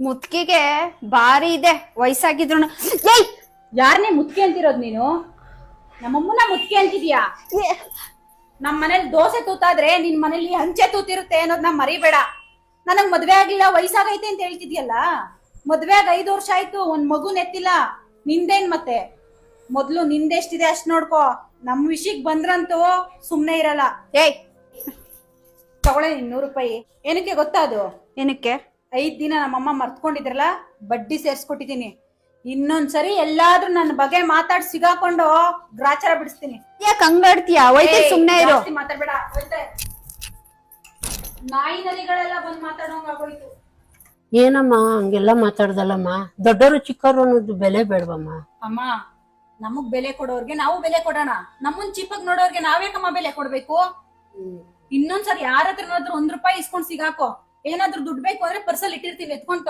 ಮುತ್ಕಿಗೆ ಬಾರಿ ಇದೆ ವಯಸ್ಸಾಗಿದ್ರು. ಏಯ್ ಯಾರನ್ನೇ ಮುತ್ಕೆ ಅಂತಿರೋದ್ ನೀನು? ನಮ್ಮಮ್ಮನ ಮುತ್ಕೆ ಅಂತಿದ್ಯಾ? ನಮ್ ಮನೇಲಿ ದೋಸೆ ತೂತಾದ್ರೆ ನಿನ್ ಮನೇಲಿ ಹಂಚೆ ತೂತಿರುತ್ತೆ ಅನ್ನೋದ್ ನಾ ಮರಿಬೇಡ. ನನಗ್ ಮದ್ವೆ ಆಗ್ಲಿಲ್ಲ, ವಯಸ್ಸಾಗೈತೆ ಅಂತ ಹೇಳ್ತಿದ್ಯಲ್ಲ. ಮದ್ವೆ ಆಗ 5 ವರ್ಷ ಆಯ್ತು, ಒಂದ್ ಮಗುನ್ ಎತ್ತಿಲ್ಲ. ನಿಂದೇನ್ ಮತ್ತೆ? ಮೊದ್ಲು ನಿಂದೆಷ್ಟಿದೆ ಅಷ್ಟ್ ನೋಡ್ಕೋ. ನಮ್ ವಿಷಯಕ್ ಬಂದ್ರಂತೂ ಸುಮ್ನೆ ಇರಲ್ಲ. ಏಯ್ ತಗೊಳ್ಳೆ 100 ರೂಪಾಯಿ. ಏನಕ್ಕೆ ಗೊತ್ತಾ ಅದು? ಏನಕ್ಕೆ? 5 ದಿನ ನಮ್ಮಮ್ಮ ಮರ್ತ್ಕೊಂಡಿದ್ರಲ್ಲ, ಬಡ್ಡಿ ಸೇರ್ಸ್ಕೊಟ್ಟಿದೀನಿ. ಇನ್ನೊಂದ್ಸರಿ ಎಲ್ಲಾದ್ರೂ ನನ್ನ ಬಗ್ಗೆ ಮಾತಾಡ್ ಸಿಗಾಕೊಂಡು ಗ್ರಾಚಾರ ಬಿಡಿಸ್ತೀನಿ. ಯಾಕೆ ಹಂಗಾಡ್ತೀಯಾ? ಹೋಯ್ತು ಸುಮ್ನೆ ಇರು. ಮಾತಾಡ್ಬೇಡ. ನಾಯಿ ನರಿಗಳೆಲ್ಲ ಬಂದ್ ಮಾತಾಡೋಂಗ್ ಆಗೋಯ್ತು. ಏನಮ್ಮ ಹಂಗೆಲ್ಲ ಮಾತಾಡ್ದಲ್ಲಮ್ಮ? ದೊಡ್ಡವರು ಚಿಕ್ಕವರು ಅನ್ನೋದು ಬೆಲೆ ಬೇಡವಮ್ಮ. ಅಮ್ಮ, ನಮಗ್ ಬೆಲೆ ಕೊಡೋರ್ಗೆ ನಾವು ಬೆಲೆ ಕೊಡೋಣ. ನಮ್ಮನ್ ಚಿಪ್ಪಗ್ ನೋಡೋರ್ಗೆ ನಾವೇಕಮ್ಮ ಬೆಲೆ ಕೊಡ್ಬೇಕು? ಇನ್ನೊಂದ್ಸರಿ ಯಾರ ಹತ್ರ 1 ರೂಪಾಯಿ ಇಸ್ಕೊಂಡ್ ಸಿಗಾಕೋ. ಏನಾದ್ರೂ ದುಡ್ಡು ಬೇಕು ಅಂದ್ರೆ ಪರ್ಸಲ್ ಇಟ್ಟಿರ್ತೀವಿ, ಎತ್ಕೊಂಡ್